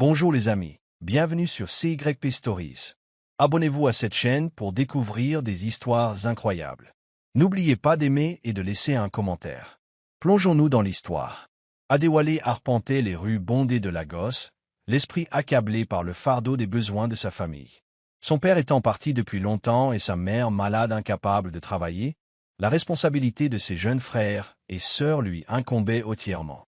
Bonjour les amis, bienvenue sur CYP Stories. Abonnez-vous à cette chaîne pour découvrir des histoires incroyables. N'oubliez pas d'aimer et de laisser un commentaire. Plongeons-nous dans l'histoire. Adewale arpentait les rues bondées de Lagos, l'esprit accablé par le fardeau des besoins de sa famille. Son père étant parti depuis longtemps et sa mère malade incapable de travailler, la responsabilité de ses jeunes frères et sœurs lui incombait entièrement.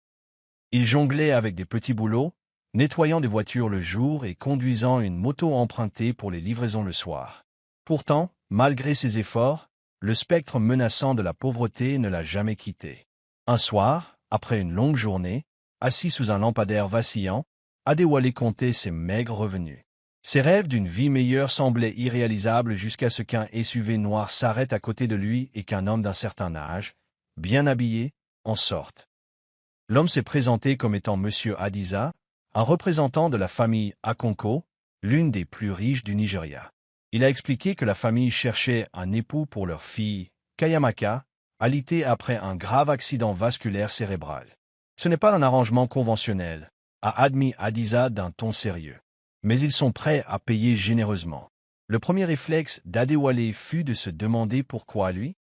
Il jonglait avec des petits boulots, nettoyant des voitures le jour et conduisant une moto empruntée pour les livraisons le soir. Pourtant, malgré ses efforts, le spectre menaçant de la pauvreté ne l'a jamais quitté. Un soir, après une longue journée, assis sous un lampadaire vacillant, Adewale comptait ses maigres revenus. Ses rêves d'une vie meilleure semblaient irréalisables jusqu'à ce qu'un SUV noir s'arrête à côté de lui et qu'un homme d'un certain âge, bien habillé, en sorte. L'homme s'est présenté comme étant Monsieur Adiza, un représentant de la famille Akonko, l'une des plus riches du Nigeria. Il a expliqué que la famille cherchait un époux pour leur fille, Kayamaka, alitée après un grave accident vasculaire cérébral. Ce n'est pas un arrangement conventionnel, a admis Adiza d'un ton sérieux. Mais ils sont prêts à payer généreusement. Le premier réflexe d'Adewale fut de se demander pourquoi lui.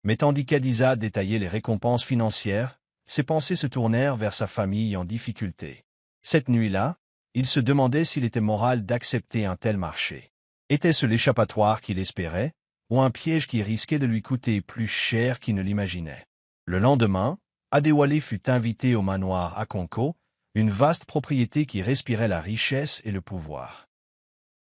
Mais tandis qu'Adiza détaillait les récompenses financières, ses pensées se tournèrent vers sa famille en difficulté. Cette nuit-là, il se demandait s'il était moral d'accepter un tel marché. Était-ce l'échappatoire qu'il espérait, ou un piège qui risquait de lui coûter plus cher qu'il ne l'imaginait? Le lendemain, Adewale fut invité au manoir Akonko, une vaste propriété qui respirait la richesse et le pouvoir.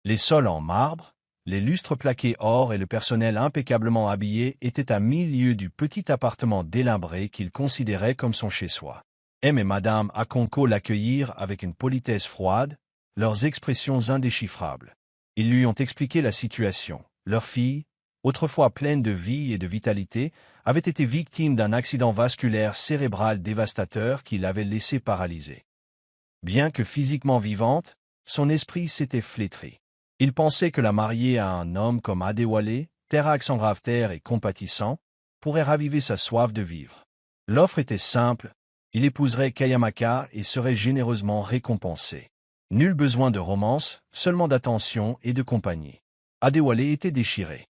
Les sols en marbre, les lustres plaqués or et le personnel impeccablement habillé étaient à 1000 lieues du petit appartement délabré qu'il considérait comme son chez-soi. M et Madame Akonko l'accueillirent avec une politesse froide, leurs expressions indéchiffrables. Ils lui ont expliqué la situation. Leur fille, autrefois pleine de vie et de vitalité, avait été victime d'un accident vasculaire cérébral dévastateur qui l'avait laissée paralysée. Bien que physiquement vivante, son esprit s'était flétri. Il pensait que la marier à un homme comme Adewale, terre à accent grave et compatissant, pourrait raviver sa soif de vivre. L'offre était simple, il épouserait Kayamaka et serait généreusement récompensé. Nul besoin de romance, seulement d'attention et de compagnie. Adewale était déchiré.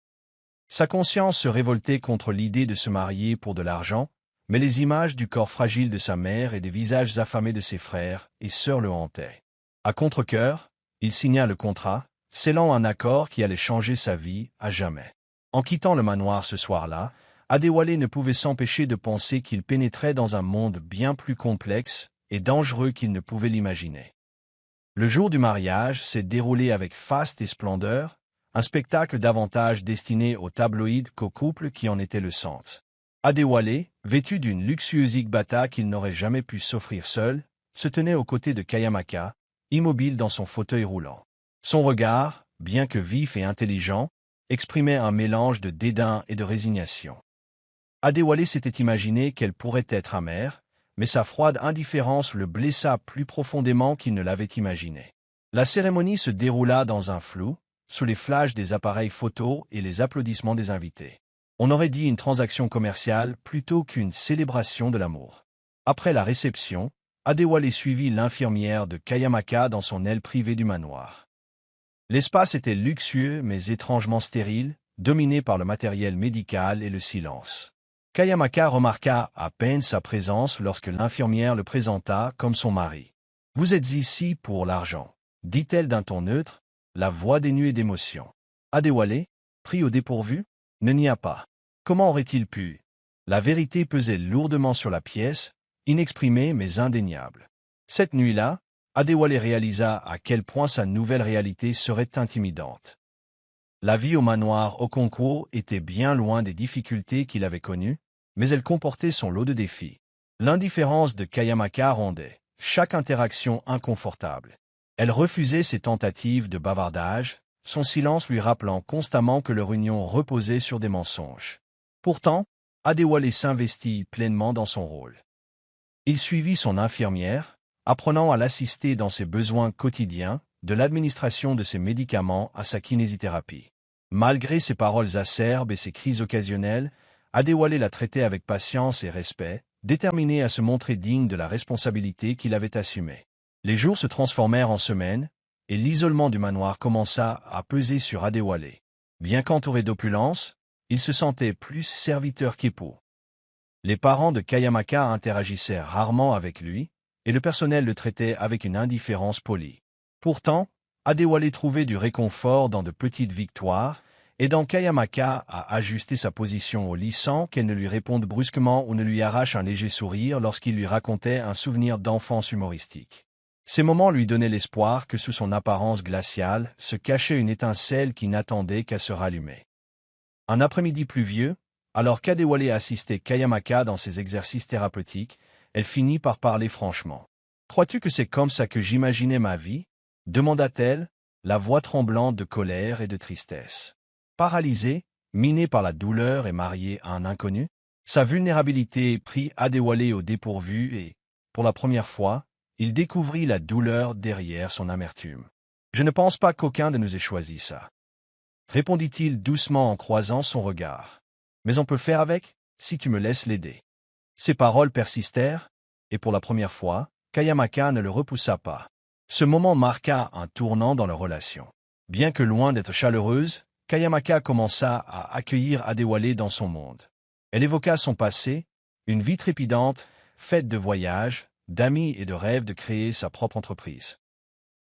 Sa conscience se révoltait contre l'idée de se marier pour de l'argent, mais les images du corps fragile de sa mère et des visages affamés de ses frères et sœurs le hantaient. À contre-cœur, il signa le contrat, scellant un accord qui allait changer sa vie à jamais. En quittant le manoir ce soir-là, Adewale ne pouvait s'empêcher de penser qu'il pénétrait dans un monde bien plus complexe et dangereux qu'il ne pouvait l'imaginer. Le jour du mariage s'est déroulé avec faste et splendeur, un spectacle davantage destiné aux tabloïds qu'au couple qui en était le centre. Adewale, vêtu d'une luxueuse igbata qu'il n'aurait jamais pu s'offrir seul, se tenait aux côtés de Kayamaka, immobile dans son fauteuil roulant. Son regard, bien que vif et intelligent, exprimait un mélange de dédain et de résignation. Adewale s'était imaginé qu'elle pourrait être amère, mais sa froide indifférence le blessa plus profondément qu'il ne l'avait imaginé. La cérémonie se déroula dans un flou, sous les flashs des appareils photo et les applaudissements des invités. On aurait dit une transaction commerciale plutôt qu'une célébration de l'amour. Après la réception, Adewale suivit l'infirmière de Kayamaka dans son aile privée du manoir. L'espace était luxueux mais étrangement stérile, dominé par le matériel médical et le silence. Kayamaka remarqua à peine sa présence lorsque l'infirmière le présenta comme son mari. « Vous êtes ici pour l'argent », dit-elle d'un ton neutre, la voix dénuée d'émotion. Adewale, pris au dépourvu, ne nia pas. Comment aurait-il pu? La vérité pesait lourdement sur la pièce, inexprimée mais indéniable. Cette nuit-là, Adewale réalisa à quel point sa nouvelle réalité serait intimidante. La vie au manoir Akonko était bien loin des difficultés qu'il avait connues, mais elle comportait son lot de défis. L'indifférence de Kayamaka rendait chaque interaction inconfortable. Elle refusait ses tentatives de bavardage, son silence lui rappelant constamment que leur union reposait sur des mensonges. Pourtant, Adewale s'investit pleinement dans son rôle. Il suivit son infirmière, apprenant à l'assister dans ses besoins quotidiens, de l'administration de ses médicaments à sa kinésithérapie. Malgré ses paroles acerbes et ses cris occasionnels, Adewale la traitait avec patience et respect, déterminé à se montrer digne de la responsabilité qu'il avait assumée. Les jours se transformèrent en semaines, et l'isolement du manoir commença à peser sur Adewale. Bien qu'entouré d'opulence, il se sentait plus serviteur qu'époux. Les parents de Kayamaka interagissaient rarement avec lui, et le personnel le traitait avec une indifférence polie. Pourtant, Adewale trouvait du réconfort dans de petites victoires, aidant Kayamaka à ajuster sa position au lit sans qu'elle ne lui réponde brusquement ou ne lui arrache un léger sourire lorsqu'il lui racontait un souvenir d'enfance humoristique. Ces moments lui donnaient l'espoir que sous son apparence glaciale se cachait une étincelle qui n'attendait qu'à se rallumer. Un après-midi pluvieux, alors qu'Adewale assistait Kayamaka dans ses exercices thérapeutiques, elle finit par parler franchement. « Crois-tu que c'est comme ça que j'imaginais ma vie ?» demanda-t-elle, la voix tremblante de colère et de tristesse. Paralysée, minée par la douleur et mariée à un inconnu, sa vulnérabilité prit Adewale au dépourvu et, pour la première fois, il découvrit la douleur derrière son amertume. « Je ne pense pas qu'aucun de nous ait choisi ça. » répondit-il doucement en croisant son regard. « Mais on peut faire avec, si tu me laisses l'aider. » Ses paroles persistèrent, et pour la première fois, Kayamaka ne le repoussa pas. Ce moment marqua un tournant dans leur relation. Bien que loin d'être chaleureuse, Kayamaka commença à accueillir Adewale dans son monde. Elle évoqua son passé, une vie trépidante, faite de voyages, d'amis et de rêves de créer sa propre entreprise.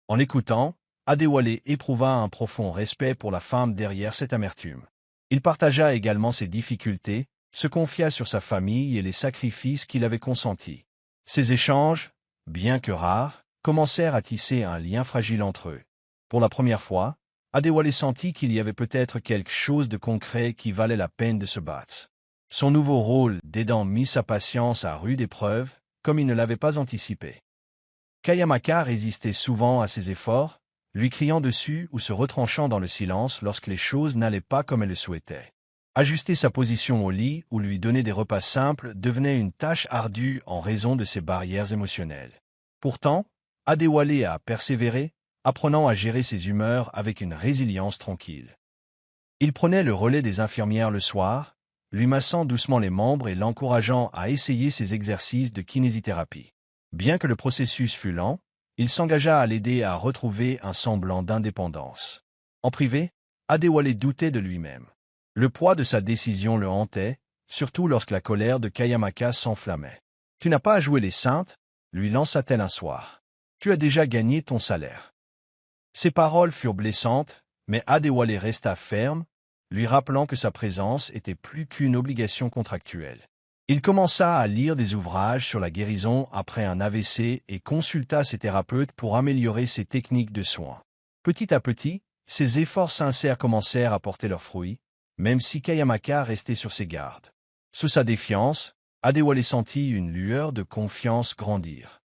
En l'écoutant, Adewale éprouva un profond respect pour la femme derrière cette amertume. Il partagea également ses difficultés, se confia sur sa famille et les sacrifices qu'il avait consentis. Ces échanges, bien que rares, commencèrent à tisser un lien fragile entre eux. Pour la première fois, Adewale sentit qu'il y avait peut-être quelque chose de concret qui valait la peine de se battre. Son nouveau rôle d'aidant mit sa patience à rude épreuve, comme il ne l'avait pas anticipé. Kayamaka résistait souvent à ses efforts, lui criant dessus ou se retranchant dans le silence lorsque les choses n'allaient pas comme elle le souhaitait. Ajuster sa position au lit ou lui donner des repas simples devenait une tâche ardue en raison de ses barrières émotionnelles. Pourtant, Adewale a persévéré, apprenant à gérer ses humeurs avec une résilience tranquille. Il prenait le relais des infirmières le soir, lui massant doucement les membres et l'encourageant à essayer ses exercices de kinésithérapie. Bien que le processus fût lent, il s'engagea à l'aider à retrouver un semblant d'indépendance. En privé, Adewale doutait de lui-même. Le poids de sa décision le hantait, surtout lorsque la colère de Kayamaka s'enflammait. « Tu n'as pas à jouer les saintes » lui lança-t-elle un soir. « Tu as déjà gagné ton salaire. » Ces paroles furent blessantes, mais Adewale resta ferme, lui rappelant que sa présence était plus qu'une obligation contractuelle. Il commença à lire des ouvrages sur la guérison après un AVC et consulta ses thérapeutes pour améliorer ses techniques de soins. Petit à petit, ses efforts sincères commencèrent à porter leurs fruits, même si Kayamaka restait sur ses gardes. Sous sa défiance, Adewale sentit une lueur de confiance grandir.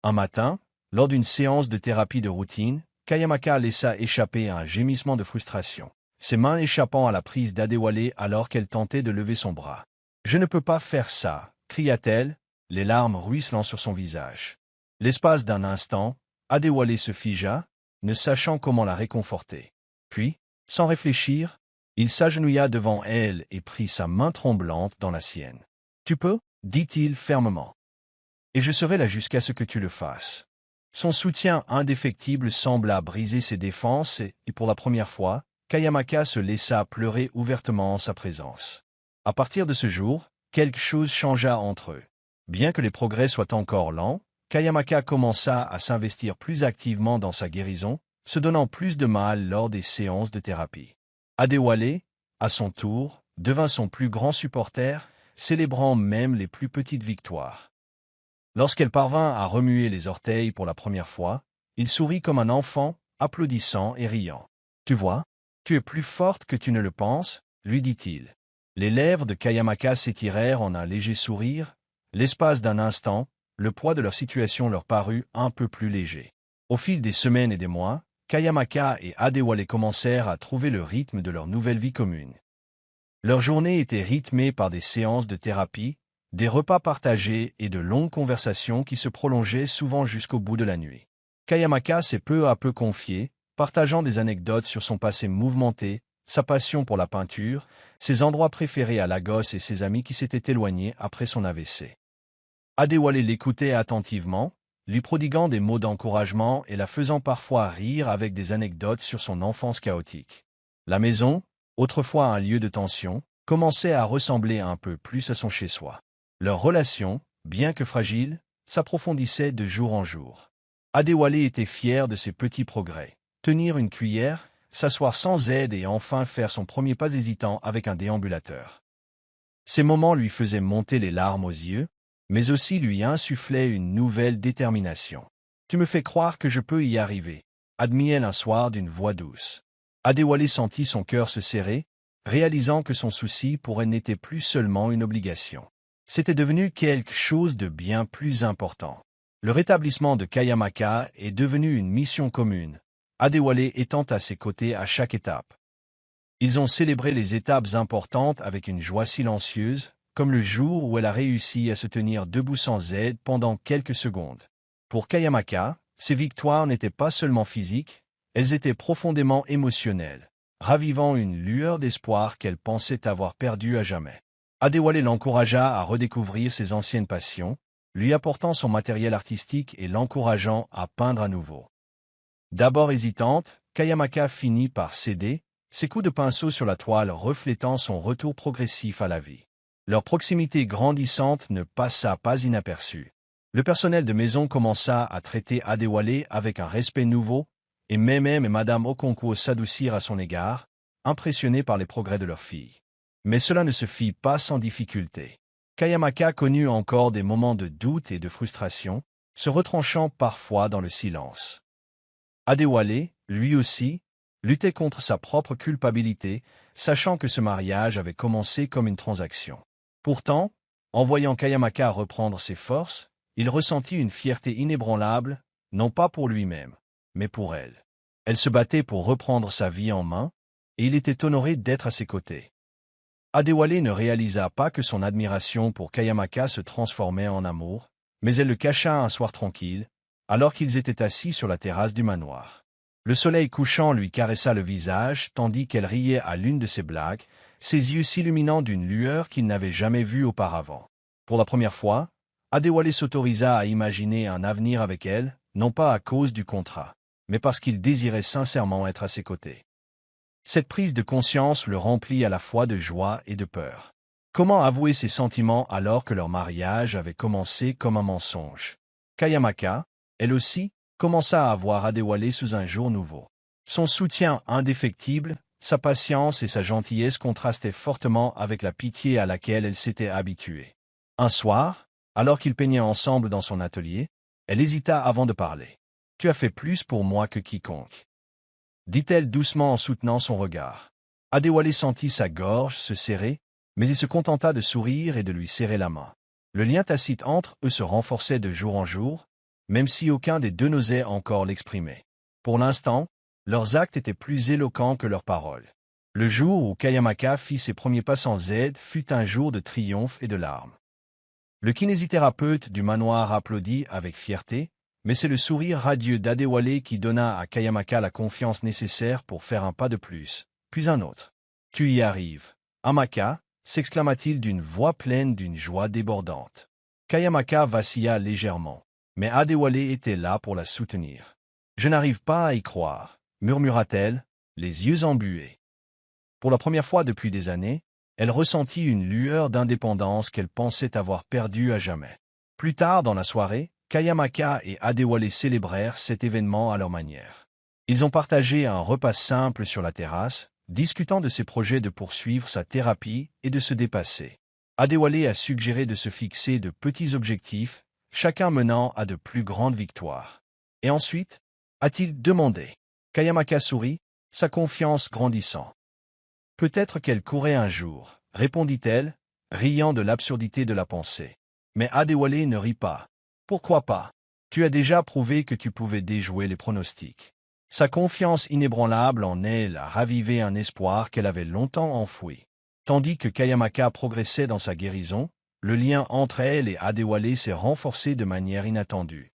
Un matin, lors d'une séance de thérapie de routine, Kayamaka laissa échapper un gémissement de frustration, ses mains échappant à la prise d'Adewale alors qu'elle tentait de lever son bras. « Je ne peux pas faire ça !» cria-t-elle, les larmes ruisselant sur son visage. L'espace d'un instant, Adewale se figea, ne sachant comment la réconforter. Puis, sans réfléchir, il s'agenouilla devant elle et prit sa main tremblante dans la sienne. « Tu peux » dit-il fermement. « Et je serai là jusqu'à ce que tu le fasses. » Son soutien indéfectible sembla briser ses défenses et, pour la première fois, Kayamaka se laissa pleurer ouvertement en sa présence. À partir de ce jour, quelque chose changea entre eux. Bien que les progrès soient encore lents, Kayamaka commença à s'investir plus activement dans sa guérison, se donnant plus de mal lors des séances de thérapie. Adewale, à son tour, devint son plus grand supporter, célébrant même les plus petites victoires. Lorsqu'elle parvint à remuer les orteils pour la première fois, il sourit comme un enfant, applaudissant et riant. « Tu vois, tu es plus forte que tu ne le penses, » lui dit-il. Les lèvres de Kayamaka s'étirèrent en un léger sourire. L'espace d'un instant, le poids de leur situation leur parut un peu plus léger. Au fil des semaines et des mois, Kayamaka et Adewale commencèrent à trouver le rythme de leur nouvelle vie commune. Leur journée était rythmée par des séances de thérapie, des repas partagés et de longues conversations qui se prolongeaient souvent jusqu'au bout de la nuit. Kayamaka s'est peu à peu confié, partageant des anecdotes sur son passé mouvementé, sa passion pour la peinture, ses endroits préférés à Lagos et ses amis qui s'étaient éloignés après son AVC. Adewale l'écoutait attentivement, lui prodiguant des mots d'encouragement et la faisant parfois rire avec des anecdotes sur son enfance chaotique. La maison, autrefois un lieu de tension, commençait à ressembler un peu plus à son chez-soi. Leur relation, bien que fragile, s'approfondissait de jour en jour. Adéwalé était fier de ses petits progrès. Tenir une cuillère, s'asseoir sans aide et enfin faire son premier pas hésitant avec un déambulateur. Ces moments lui faisaient monter les larmes aux yeux, mais aussi lui insufflaient une nouvelle détermination. « Tu me fais croire que je peux y arriver », admit-elle un soir d'une voix douce. Adéwalé sentit son cœur se serrer, réalisant que son souci pour elle n'était plus seulement une obligation. C'était devenu quelque chose de bien plus important. Le rétablissement de Kayamaka est devenu une mission commune, Adéwalé étant à ses côtés à chaque étape. Ils ont célébré les étapes importantes avec une joie silencieuse, comme le jour où elle a réussi à se tenir debout sans aide pendant quelques secondes. Pour Kayamaka, ces victoires n'étaient pas seulement physiques, elles étaient profondément émotionnelles, ravivant une lueur d'espoir qu'elle pensait avoir perdue à jamais. Adéwalé l'encouragea à redécouvrir ses anciennes passions, lui apportant son matériel artistique et l'encourageant à peindre à nouveau. D'abord hésitante, Kayamaka finit par céder, ses coups de pinceau sur la toile reflétant son retour progressif à la vie. Leur proximité grandissante ne passa pas inaperçue. Le personnel de maison commença à traiter Adéwalé avec un respect nouveau, et même et Madame Okonkwo s'adoucirent à son égard, impressionnés par les progrès de leur fille. Mais cela ne se fit pas sans difficulté. Kayamaka connut encore des moments de doute et de frustration, se retranchant parfois dans le silence. Adéwalé, lui aussi, luttait contre sa propre culpabilité, sachant que ce mariage avait commencé comme une transaction. Pourtant, en voyant Kayamaka reprendre ses forces, il ressentit une fierté inébranlable, non pas pour lui-même, mais pour elle. Elle se battait pour reprendre sa vie en main, et il était honoré d'être à ses côtés. Adéwalé ne réalisa pas que son admiration pour Kayamaka se transformait en amour, mais elle le cacha un soir tranquille, alors qu'ils étaient assis sur la terrasse du manoir. Le soleil couchant lui caressa le visage tandis qu'elle riait à l'une de ses blagues, ses yeux s'illuminant d'une lueur qu'il n'avait jamais vue auparavant. Pour la première fois, Adéwalé s'autorisa à imaginer un avenir avec elle, non pas à cause du contrat, mais parce qu'il désirait sincèrement être à ses côtés. Cette prise de conscience le remplit à la fois de joie et de peur. Comment avouer ses sentiments alors que leur mariage avait commencé comme un mensonge? Kayamaka, elle aussi, commença à voir Adéwalé sous un jour nouveau. Son soutien indéfectible, sa patience et sa gentillesse contrastaient fortement avec la pitié à laquelle elle s'était habituée. Un soir, alors qu'ils peignaient ensemble dans son atelier, elle hésita avant de parler. « Tu as fait plus pour moi que quiconque. » dit-elle doucement en soutenant son regard. Adéwalé sentit sa gorge se serrer, mais il se contenta de sourire et de lui serrer la main. Le lien tacite entre eux se renforçait de jour en jour, même si aucun des deux n'osait encore l'exprimer. Pour l'instant, leurs actes étaient plus éloquents que leurs paroles. Le jour où Kayamaka fit ses premiers pas sans aide fut un jour de triomphe et de larmes. Le kinésithérapeute du manoir applaudit avec fierté, mais c'est le sourire radieux d'Adéwalé qui donna à Kayamaka la confiance nécessaire pour faire un pas de plus, puis un autre. « Tu y arrives, Amaka » s'exclama-t-il d'une voix pleine d'une joie débordante. Kayamaka vacilla légèrement, mais Adéwalé était là pour la soutenir. « Je n'arrive pas à y croire » murmura-t-elle, les yeux embués. Pour la première fois depuis des années, elle ressentit une lueur d'indépendance qu'elle pensait avoir perdue à jamais. Plus tard dans la soirée, Kayamaka et Adéwalé célébrèrent cet événement à leur manière. Ils ont partagé un repas simple sur la terrasse, discutant de ses projets de poursuivre sa thérapie et de se dépasser. Adéwalé a suggéré de se fixer de petits objectifs, chacun menant à de plus grandes victoires. « Et ensuite » a-t-il demandé. Kayamaka sourit, sa confiance grandissant. « Peut-être qu'elle courait un jour » répondit-elle, riant de l'absurdité de la pensée. Mais Adéwalé ne rit pas. « Pourquoi pas? Tu as déjà prouvé que tu pouvais déjouer les pronostics. » Sa confiance inébranlable en elle a ravivé un espoir qu'elle avait longtemps enfoui. Tandis que Kayamaka progressait dans sa guérison, le lien entre elle et Adéwalé s'est renforcé de manière inattendue.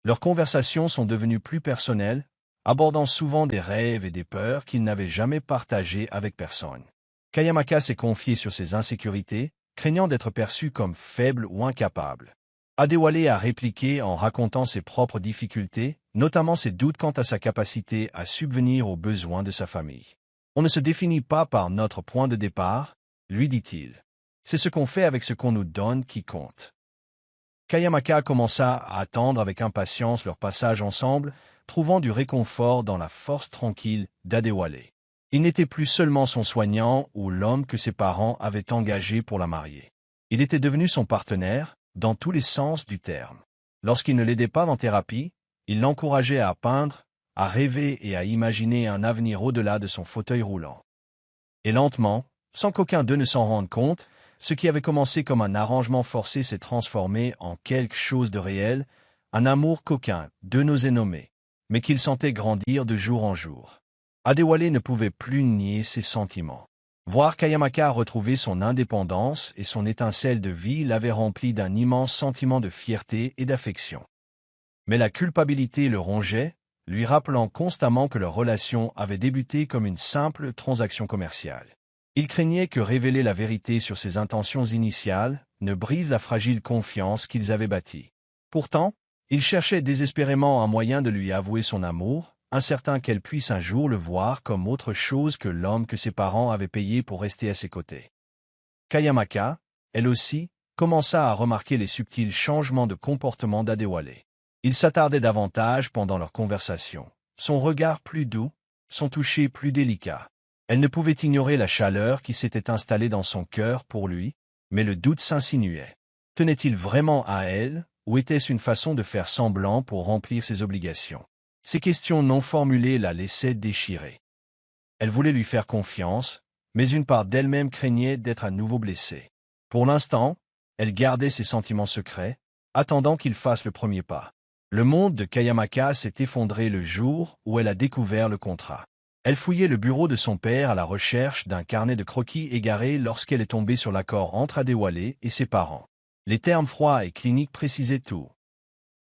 Leurs conversations sont devenues plus personnelles, abordant souvent des rêves et des peurs qu'ils n'avaient jamais partagées avec personne. Kayamaka s'est confié sur ses insécurités, craignant d'être perçu comme faible ou incapable. Adewale a répliqué en racontant ses propres difficultés, notamment ses doutes quant à sa capacité à subvenir aux besoins de sa famille. On ne se définit pas par notre point de départ, lui dit-il. C'est ce qu'on fait avec ce qu'on nous donne qui compte. Kayamaka commença à attendre avec impatience leur passage ensemble, trouvant du réconfort dans la force tranquille d'Adewale. Il n'était plus seulement son soignant ou l'homme que ses parents avaient engagé pour la marier. Il était devenu son partenaire, dans tous les sens du terme. Lorsqu'il ne l'aidait pas en thérapie, il l'encourageait à peindre, à rêver et à imaginer un avenir au-delà de son fauteuil roulant. Et lentement, sans qu'aucun d'eux ne s'en rende compte, ce qui avait commencé comme un arrangement forcé s'est transformé en quelque chose de réel, un amour qu'aucun d'eux n'osait nommer, mais qu'il sentait grandir de jour en jour. Adewale ne pouvait plus nier ses sentiments. Voir Kayamaka retrouver son indépendance et son étincelle de vie l'avait rempli d'un immense sentiment de fierté et d'affection. Mais la culpabilité le rongeait, lui rappelant constamment que leur relation avait débuté comme une simple transaction commerciale. Il craignait que révéler la vérité sur ses intentions initiales ne brise la fragile confiance qu'ils avaient bâtie. Pourtant, il cherchait désespérément un moyen de lui avouer son amour, incertain qu'elle puisse un jour le voir comme autre chose que l'homme que ses parents avaient payé pour rester à ses côtés. Kayamaka, elle aussi, commença à remarquer les subtils changements de comportement d'Adewale. Il s'attardait davantage pendant leur conversation, son regard plus doux, son toucher plus délicat. Elle ne pouvait ignorer la chaleur qui s'était installée dans son cœur pour lui, mais le doute s'insinuait. Tenait-il vraiment à elle, ou était-ce une façon de faire semblant pour remplir ses obligations? Ces questions non formulées la laissaient déchirer. Elle voulait lui faire confiance, mais une part d'elle-même craignait d'être à nouveau blessée. Pour l'instant, elle gardait ses sentiments secrets, attendant qu'il fasse le premier pas. Le monde de Kayamaka s'est effondré le jour où elle a découvert le contrat. Elle fouillait le bureau de son père à la recherche d'un carnet de croquis égaré lorsqu'elle est tombée sur l'accord entre Adewale et ses parents. Les termes froids et cliniques précisaient tout.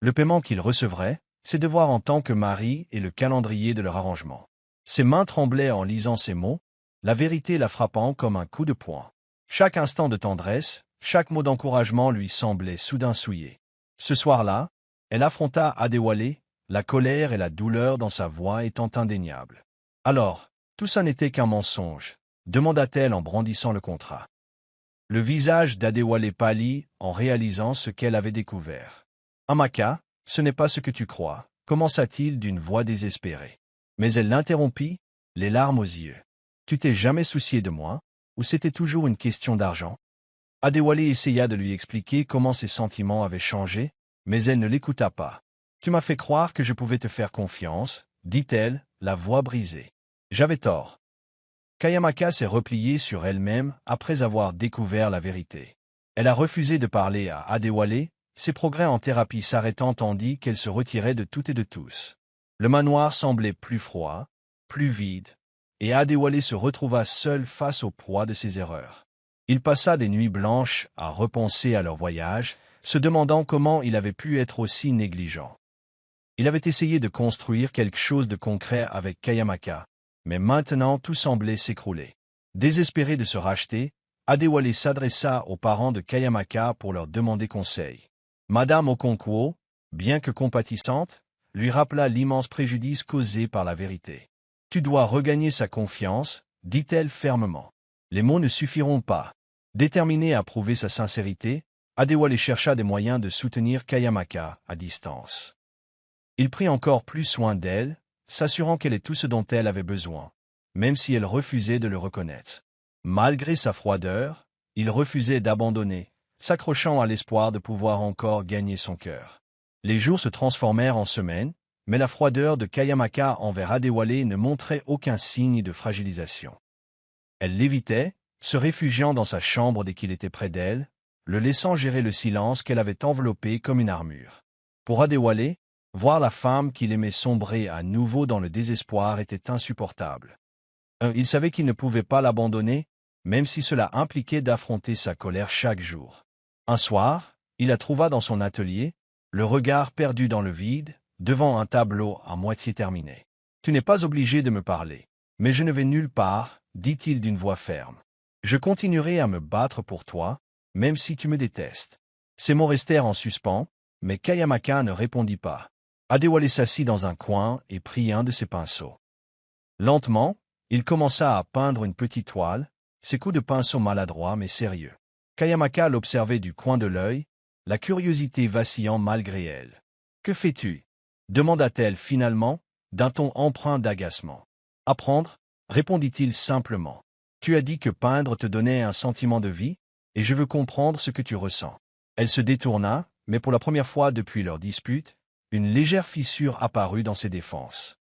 Le paiement qu'il recevrait, ses devoirs en tant que mari et le calendrier de leur arrangement. Ses mains tremblaient en lisant ces mots, la vérité la frappant comme un coup de poing. Chaque instant de tendresse, chaque mot d'encouragement lui semblait soudain souillé. Ce soir-là, elle affronta Adewale, la colère et la douleur dans sa voix étant indéniables. « Alors, tout ça n'était qu'un mensonge ?» demanda-t-elle en brandissant le contrat. Le visage d'Adewale pâlit en réalisant ce qu'elle avait découvert. « Amaka, ce n'est pas ce que tu crois » commença-t-il d'une voix désespérée. Mais elle l'interrompit, les larmes aux yeux. « Tu t'es jamais soucié de moi, ou c'était toujours une question d'argent ?» Adewale essaya de lui expliquer comment ses sentiments avaient changé, mais elle ne l'écouta pas. « Tu m'as fait croire que je pouvais te faire confiance, » dit-elle, la voix brisée. « J'avais tort. » Kayamaka s'est repliée sur elle-même après avoir découvert la vérité. Elle a refusé de parler à Adewale, ses progrès en thérapie s'arrêtant tandis qu'elle se retirait de toutes et de tous. Le manoir semblait plus froid, plus vide, et Adewale se retrouva seul face au poids de ses erreurs. Il passa des nuits blanches à repenser à leur voyage, se demandant comment il avait pu être aussi négligent. Il avait essayé de construire quelque chose de concret avec Kayamaka, mais maintenant tout semblait s'écrouler. Désespéré de se racheter, Adewale s'adressa aux parents de Kayamaka pour leur demander conseil. Madame Okonkwo, bien que compatissante, lui rappela l'immense préjudice causé par la vérité. « Tu dois regagner sa confiance, » dit-elle fermement. Les mots ne suffiront pas. Déterminée à prouver sa sincérité, Adewale chercha des moyens de soutenir Kayamaka à distance. Il prit encore plus soin d'elle, s'assurant qu'elle ait tout ce dont elle avait besoin, même si elle refusait de le reconnaître. Malgré sa froideur, il refusait d'abandonner, s'accrochant à l'espoir de pouvoir encore gagner son cœur. Les jours se transformèrent en semaines, mais la froideur de Kayamaka envers Adewale ne montrait aucun signe de fragilisation. Elle l'évitait, se réfugiant dans sa chambre dès qu'il était près d'elle, le laissant gérer le silence qu'elle avait enveloppé comme une armure. Pour Adewale, voir la femme qu'il aimait sombrer à nouveau dans le désespoir était insupportable. Il savait qu'il ne pouvait pas l'abandonner, même si cela impliquait d'affronter sa colère chaque jour. Un soir, il la trouva dans son atelier, le regard perdu dans le vide, devant un tableau à moitié terminé. « Tu n'es pas obligé de me parler, mais je ne vais nulle part, » dit-il d'une voix ferme. « Je continuerai à me battre pour toi, même si tu me détestes. » Ces mots restèrent en suspens, mais Kayamaka ne répondit pas. Adewale s'assit dans un coin et prit un de ses pinceaux. Lentement, il commença à peindre une petite toile, ses coups de pinceau maladroits mais sérieux. Kayamaka l'observait du coin de l'œil, la curiosité vacillant malgré elle. « Que fais-tu » demanda-t-elle finalement, d'un ton empreint d'agacement. « Apprendre » répondit-il simplement. « Tu as dit que peindre te donnait un sentiment de vie, et je veux comprendre ce que tu ressens. » Elle se détourna, mais pour la première fois depuis leur dispute, une légère fissure apparut dans ses défenses.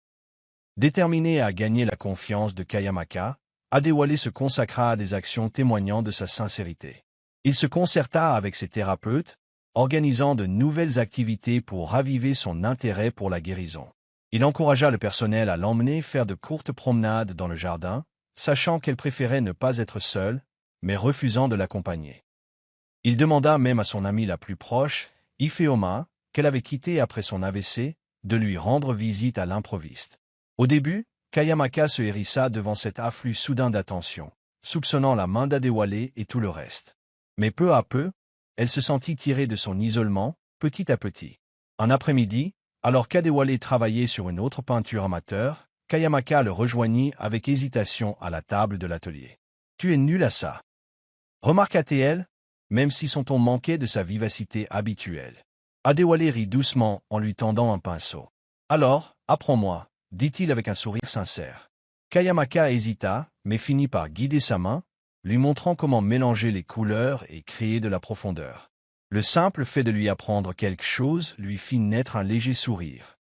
Déterminé à gagner la confiance de Kayamaka, Adewale se consacra à des actions témoignant de sa sincérité. Il se concerta avec ses thérapeutes, organisant de nouvelles activités pour raviver son intérêt pour la guérison. Il encouragea le personnel à l'emmener faire de courtes promenades dans le jardin, sachant qu'elle préférait ne pas être seule, mais refusant de l'accompagner. Il demanda même à son amie la plus proche, Ifeoma, qu'elle avait quittée après son AVC, de lui rendre visite à l'improviste. Au début, Kayamaka se hérissa devant cet afflux soudain d'attention, soupçonnant la main d'Adewale et tout le reste. Mais peu à peu, elle se sentit tirée de son isolement, petit à petit. Un après-midi, alors qu'Adewale travaillait sur une autre peinture amateur, Kayamaka le rejoignit avec hésitation à la table de l'atelier. « Tu es nul à ça » remarqua-t-elle, même si son ton manquait de sa vivacité habituelle. Adewale rit doucement en lui tendant un pinceau. « Alors, apprends-moi » dit-il avec un sourire sincère. Kayamaka hésita, mais finit par guider sa main, lui montrant comment mélanger les couleurs et créer de la profondeur. Le simple fait de lui apprendre quelque chose lui fit naître un léger sourire.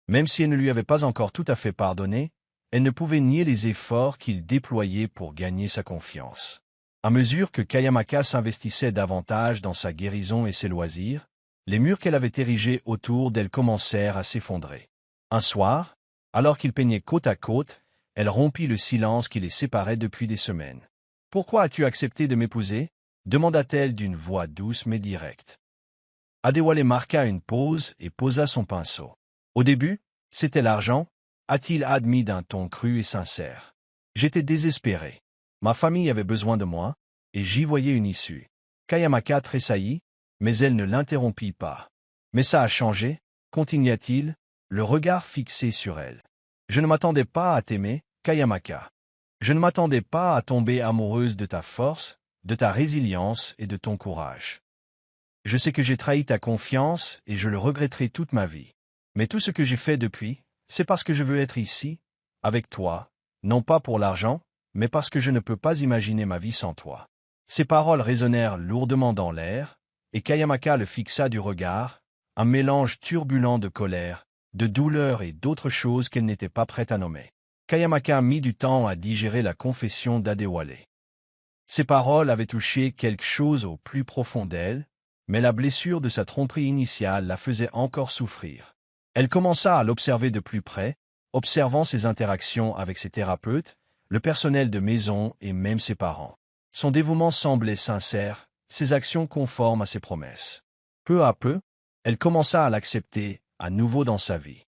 Même si elle ne lui avait pas encore tout à fait pardonné, elle ne pouvait nier les efforts qu'il déployait pour gagner sa confiance. À mesure que Kayamaka s'investissait davantage dans sa guérison et ses loisirs, les murs qu'elle avait érigés autour d'elle commencèrent à s'effondrer. Un soir, alors qu'ils peignaient côte à côte, elle rompit le silence qui les séparait depuis des semaines. « Pourquoi as-tu accepté de m'épouser » demanda-t-elle d'une voix douce mais directe. Adewale marqua une pause et posa son pinceau. Au début, c'était l'argent, a-t-il admis d'un ton cru et sincère. J'étais désespéré. Ma famille avait besoin de moi, et j'y voyais une issue. Kayamaka tressaillit, mais elle ne l'interrompit pas. Mais ça a changé, continua-t-il, le regard fixé sur elle. Je ne m'attendais pas à t'aimer, Kayamaka. Je ne m'attendais pas à tomber amoureuse de ta force, de ta résilience et de ton courage. Je sais que j'ai trahi ta confiance et je le regretterai toute ma vie. Mais tout ce que j'ai fait depuis, c'est parce que je veux être ici, avec toi, non pas pour l'argent, mais parce que je ne peux pas imaginer ma vie sans toi. Ces paroles résonnèrent lourdement dans l'air, et Kayamaka le fixa du regard, un mélange turbulent de colère, de douleur et d'autres choses qu'elle n'était pas prête à nommer. Kayamaka mit du temps à digérer la confession d'Adewale. Ces paroles avaient touché quelque chose au plus profond d'elle, mais la blessure de sa tromperie initiale la faisait encore souffrir. Elle commença à l'observer de plus près, observant ses interactions avec ses thérapeutes, le personnel de maison et même ses parents. Son dévouement semblait sincère, ses actions conformes à ses promesses. Peu à peu, elle commença à l'accepter, à nouveau dans sa vie.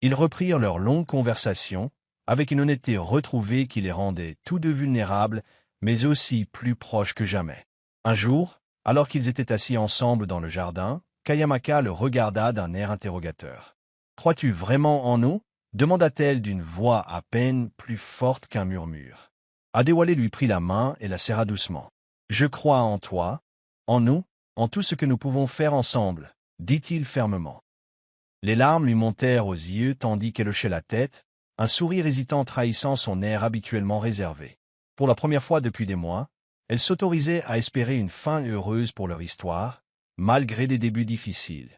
Ils reprirent leur longue conversation, avec une honnêteté retrouvée qui les rendait tous deux vulnérables, mais aussi plus proches que jamais. Un jour, alors qu'ils étaient assis ensemble dans le jardin, Kayamaka le regarda d'un air interrogateur. « Crois-tu vraiment en nous » demanda-t-elle d'une voix à peine plus forte qu'un murmure. Adewale lui prit la main et la serra doucement. « Je crois en toi, en nous, en tout ce que nous pouvons faire ensemble, » dit-il fermement. Les larmes lui montèrent aux yeux tandis qu'elle hochait la tête, un sourire hésitant trahissant son air habituellement réservé. Pour la première fois depuis des mois, elle s'autorisait à espérer une fin heureuse pour leur histoire, malgré des débuts difficiles.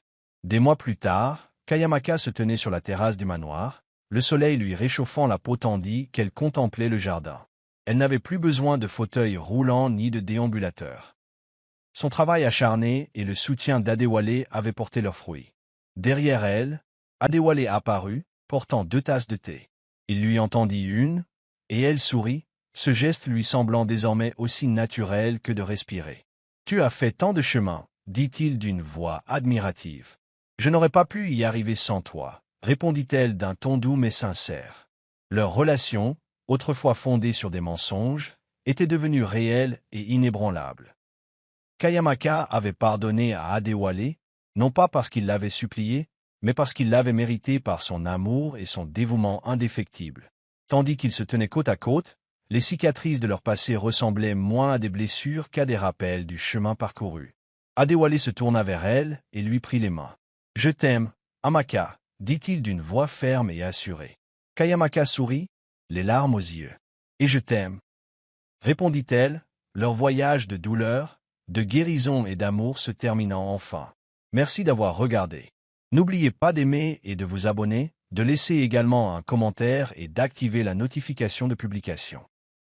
Des mois plus tard, Kayamaka se tenait sur la terrasse du manoir, le soleil lui réchauffant la peau tandis qu'elle contemplait le jardin. Elle n'avait plus besoin de fauteuil roulant ni de déambulateur. Son travail acharné et le soutien d'Adewale avaient porté leurs fruits. Derrière elle, Adewale apparut, portant 2 tasses de thé. Il lui en tendit une, et elle sourit, ce geste lui semblant désormais aussi naturel que de respirer. « Tu as fait tant de chemin, » dit-il d'une voix admirative. « Je n'aurais pas pu y arriver sans toi, » répondit-elle d'un ton doux mais sincère. Leur relation, autrefois fondée sur des mensonges, était devenue réelle et inébranlable. Kayamaka avait pardonné à Adewale, non pas parce qu'il l'avait supplié, mais parce qu'il l'avait mérité par son amour et son dévouement indéfectible. Tandis qu'ils se tenaient côte à côte, les cicatrices de leur passé ressemblaient moins à des blessures qu'à des rappels du chemin parcouru. Adewale se tourna vers elle et lui prit les mains. « Je t'aime, Amaka, » dit-il d'une voix ferme et assurée. Kayamaka sourit, les larmes aux yeux. « Et je t'aime, » répondit-elle, leur voyage de douleur, de guérison et d'amour se terminant enfin. Merci d'avoir regardé. N'oubliez pas d'aimer et de vous abonner, de laisser également un commentaire et d'activer la notification de publication.